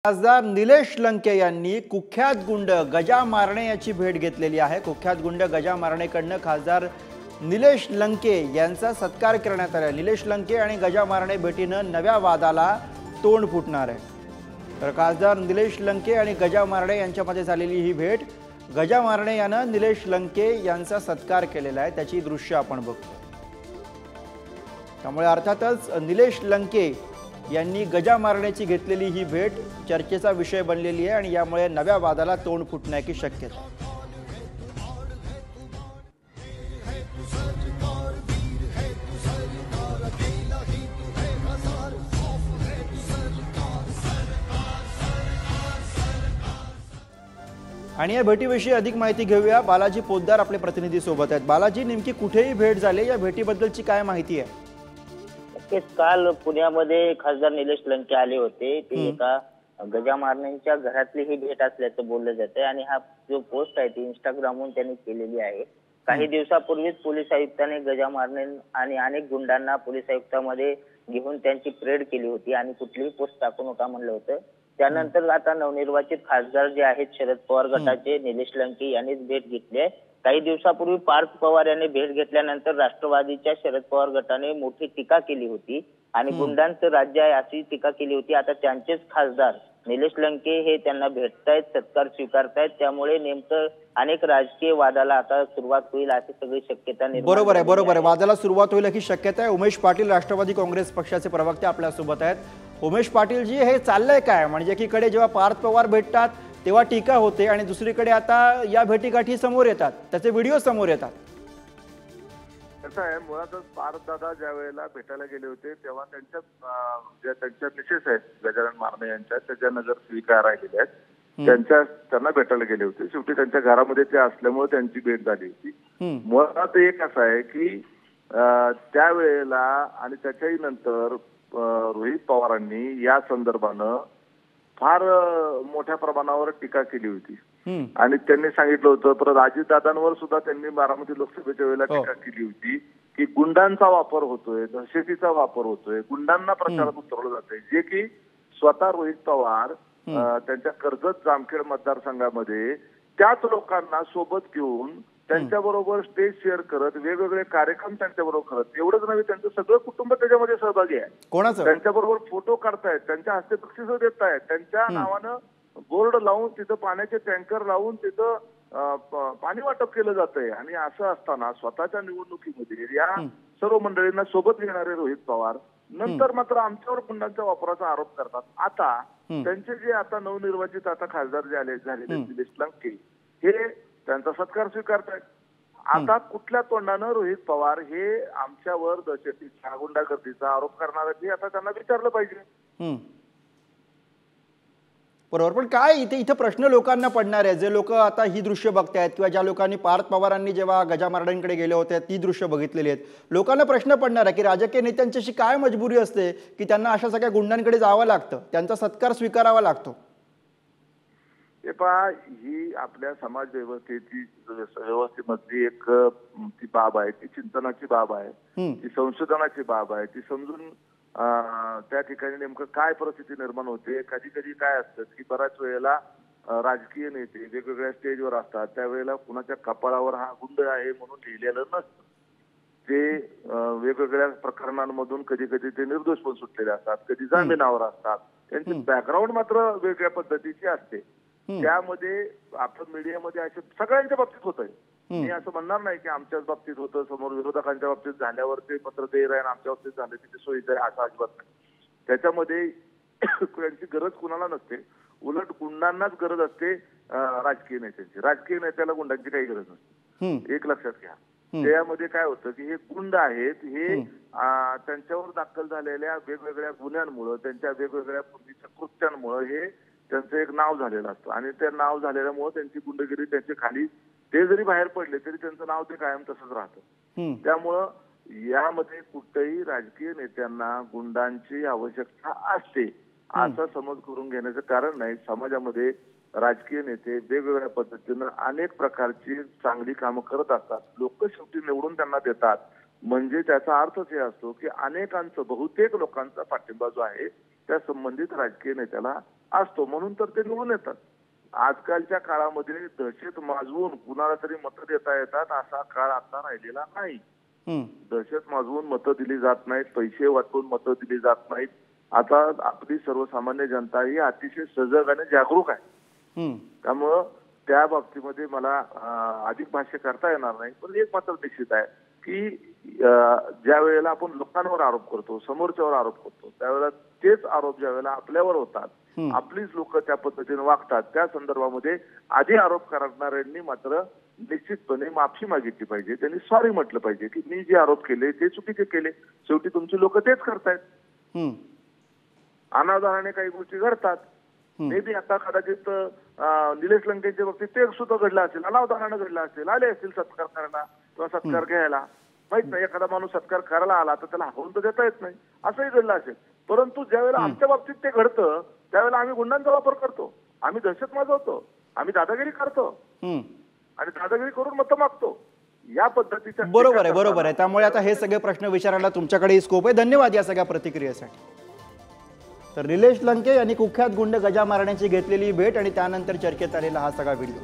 खासदार निलेश लंके यांनी कुख्यात गुंड गजा मारणे याची भेट घेतलेली आहे। कुख्यात गुंड गजा मारणेकडनं खासदार निलेश लंके यांचा सत्कार करण्यात आला। निलेश लंके आणि गजा मारणे भेटीनं नव्या वादाला तोंड फुटणार आहे। तर खासदार निलेश लंके आणि गजा मारणे यांच्यामध्ये झालेली ही भेट, गजा मारणे यानं निलेश लंके यांचा सत्कार केलेला आहे, त्याची दृश्य आपण बघतो। त्यामुळे अर्थातच निलेश लंके यांनी गजा मारण्याची घेतलेली ही भेट चर्चेचा विषय बनलेली आहे आणि यामुळे नव्या वादाला तोंड फुटण्याची शक्यता। आणि या भेटीविषयी अधिक माहिती घेऊया। बालाजी पोद्दार आपले प्रतिनिधी सोबत आहेत। बालाजी, नेमकी कुठेही भेट झाली, या भेटीबद्दलची काय माहिती आहे? काल पुण्यामध्ये खासदार निलेश लंके आले होते। ते एका गजा मारण्यांच्या घरातली ही भेट असल्याचं बोललं जातंय आणि हा जो पोस्ट आहे ती इंस्टाग्रामवरून त्यांनी केलेली आहे। काही दिवसापूर्वीच पोलीस आयुक्तांनी गजा मारणे आणि अनेक गुंडांना पोलीस आयुक्तामध्ये घेऊन त्यांची परेड केली होती आणि कुठलीही पोस्ट टाकू नका म्हणलं होतं। त्यानंतर आता नवनिर्वाचित खासदार जे आहेत शरद पवार गटाचे निलेश लंके यांनीच भेट घेतली आहे। काही दिवसापूर्वी पार्थ पवार यांनी भेट घेतल्यानंतर राष्ट्रवादीच्या शरद पवार गटाने मोठी टीका केली होती आणि गुंडांचं राज्य आहे अशी टीका केली होती। आता त्यांचेच खासदार निलेश लंके हे त्यांना भेटतायत, सत्कार स्वीकारतायत, त्यामुळे नेमकं अनेक राजकीय वादाला आता सुरुवात होईल अशी सगळी शक्यता निर्माण बरोबर आहे। वादाला सुरुवात होईल अशी शक्यता आहे। उमेश पाटील राष्ट्रवादी काँग्रेस पक्षाचे प्रवक्ते आपल्या सोबत आहेत। उमेश पाटील जी, हे चाललंय काय? म्हणजे एकीकडे जेव्हा पार्थ पवार भेटतात तेव्हा टीका होते आणि दुसरीकडे आता या भेटीगाठी समोर येतात, त्याचे व्हिडिओ समोर येतात। कसं आहे, मुळातच पार्थ दादा ज्या वेळेला भेटायला गेले होते तेव्हा त्यांच्या मिसेस आहेत गजानन मारणे यांच्या, त्याच्या नजर स्वीकार राहिलेल्या आहेत, त्यांना भेटायला गेले होते। शेवटी त्यांच्या घरामध्ये ते असल्यामुळे त्यांची भेट झाली होती। मुळात एक असं आहे की त्यावेळेला आणि त्याच्याही नंतर रोहित पवारांनी या संदर्भानं फार मोठ्या प्रमाणावर टीका केली होती आणि त्यांनी सांगितलं होतं, परत अजितदादांवर सुद्धा त्यांनी बारामती लोकसभेच्या वेळेला टीका केली होती की गुंडांचा वापर होतोय, दहशतीचा वापर होतोय, गुंडांना प्रचारात उतरवलं जातंय, जे की स्वतः रोहित पवार त्यांच्या कर्जत जामखेड मतदारसंघामध्ये त्याच लोकांना सोबत घेऊन त्यांच्याबरोबर स्टेज शेअर करत वेगवेगळे कार्यक्रम त्यांच्याबरोबर करत, एवढंच नव्हे त्यांचं सगळं कुटुंब त्याच्यामध्ये सहभागी आहे। त्यांच्याबरोबर फोटो काढतायत, त्यांच्या हस्ते बक्षीस देत आहेत, त्यांच्या नावानं बोर्ड लावून तिथं पाण्याचे टँकर लावून तिथं पाणी वाटप केलं जातंय। आणि असं असताना स्वतःच्या निवडणुकीमध्ये या सर्व मंडळींना सोबत घेणारे रोहित पवार नंतर मात्र आमच्यावर गुंडांच्या वापराचा आरोप करतात। आता त्यांचे जे आता नवनिर्वाचित आता खासदार जे झालेले निलेश लंके हे त्यांचा सत्कार स्वीकारतायत। आता कुठल्या तोंडानं रोहित पवार हे आमच्यावर दहशतीचा गुंडागर्दीचा आरोप करणार आहेत हे आता त्यांना विचारलं पाहिजे। बरोबर, पण काय इथे प्रश्न लोकांना पडणार आहे? जे लोक आता ही दृश्य बघतायत किंवा ज्या लोकांनी पार्थ पवारांनी जेव्हा गजा मारण्यांकडे गेले होते ती दृश्य बघितलेली आहेत, लोकांना प्रश्न पडणार आहे की राजकीय नेत्यांची काय मजबुरी असते की त्यांना अशा सगळ्या गुंडांकडे जावं लागतं, त्यांचा सत्कार स्वीकारावा लागतो? हे पहा, ही आपल्या समाज व्यवस्थेमधली एक ती बाब आहे, ती चिंतनाची बाब आहे, ती संशोधनाची बाब आहे, ती समजून त्या ठिकाणी नेमकं काय परिस्थिती निर्माण होते। कधी कधी काय असतं की बऱ्याच वेळेला राजकीय नेते वेगवेगळ्या स्टेजवर असतात, त्यावेळेला कुणाच्या कपाळावर हा गुंड आहे म्हणून लिहिलेलं नसतं। ते वेगवेगळ्या प्रकरणांमधून कधी कधी ते निर्दोष पण सुटलेले असतात, कधी जामिनावर असतात, त्यांची बॅकग्राऊंड मात्र वेगळ्या पद्धतीची असते। त्यामध्ये आपण मीडियामध्ये असे सगळ्यांच्या बाबतीत होत आहे, मी असं म्हणणार नाही की आमच्याच बाबतीत होतं, समोर विरोधकांच्या बाबतीत झाल्यावर ते पत्र ते राहील, आमच्या बाबतीत झालं की ते सोयीचं आहे असं अजिबात नाही। त्याच्यामध्ये त्यांची गरज कुणाला नसते, उलट गुंडांनाच गरज असते राजकीय नेत्यांची। राजकीय नेत्याला गुंडांची काही गरज नसते, एक लक्षात घ्या। त्यामध्ये काय होतं की हे गुंड आहेत, हे त्यांच्यावर दाखल झालेल्या वेगवेगळ्या गुन्ह्यांमुळे, त्यांच्या वेगवेगळ्या पूर्वीच्या कृत्यांमुळे हे त्यांचं एक नाव झालेलं असतं आणि ते नाव झालेल्यामुळे त्यांची गुंडगिरी त्यांच्या खाली, ते जरी बाहेर पडले तरी त्यांचं नाव ते कायम तसंच राहतं। त्यामुळं यामध्ये कुठल्याही राजकीय नेत्यांना गुंडांची आवश्यकता असते असा समज करून घेण्याचं कारण नाही। समाजामध्ये राजकीय नेते वेगवेगळ्या पद्धतीनं अनेक प्रकारची चांगली कामं करत असतात, लोक शेवटी निवडून त्यांना देतात, म्हणजे त्याचा अर्थच हे असतो की अनेकांचं, बहुतेक लोकांचा पाठिंबा जो आहे त्या संबंधित राजकीय नेत्याला असतो, म्हणून तर ते निवडून येतात. आजकालच्या काळामध्ये दहशत माजवून कुणाला तरी मतं देता येतात असा काळ आता राहिलेला नाही. दहशत माजवून मतं दिली जात नाहीत, पैसे वाटून मतं दिली जात नाहीत. आता आपली सर्वसामान्य जनता ही अतिशय सजग आणि जागरूक आहे. त्यामुळं त्या बाबतीमध्ये मला अधिक भाष्य करता येणार नाही, पण एक मात्र निश्चित आहे की ज्या वेळेला आपण लोकांवर आरोप करतो, समोरच्यावर आरोप करतो, त्यावेळेला तेच आरोप ज्या वेळेला आपल्यावर होतात, आपलीच लोक त्या पद्धतीने वागतात, त्या संदर्भामध्ये आधी आरोप करणाऱ्यांनी मात्र निश्चितपणे माफी मागितली पाहिजे. त्यांनी सॉरी म्हटलं पाहिजे की मी जे आरोप केले ते चुकीचे केले. शेवटी तुमची लोक तेच करतायत. अनावधानाने काही गोष्टी घडतात. मे बी आता कदाचित निलेश लंकेच्या बाबतीत ते सुद्धा घडलं असेल, अनावधानानं घडलं असेल, आले असतील सत्कार करायला किंवा सत्कार घ्यायला. माहित नाही, एखादा माणूस सत्कार करायला आला तर त्याला हवून तर देता येत नाही, असंही घडलं असेल. परंतु ज्यावेळेला आमच्या बाबतीत ते घडतं त्यावेळेला आम्ही गुंडांचा वापर करतो, आम्ही दहशत माजवतो, आम्ही दादागिरी करतो आणि दादागिरी करून मतं मागतो. या पद्धतीच्या बरोबर आहे. त्यामुळे आता हे सगळे प्रश्न विचारायला तुमच्याकडे स्कोप आहे. धन्यवाद या सगळ्या प्रतिक्रियेसाठी. तर निलेश लंके यांनी कुख्यात गुंड गजा मारण्याची घेतलेली भेट आणि त्यानंतर चर्चेत आलेला हा सगळा व्हिडिओ.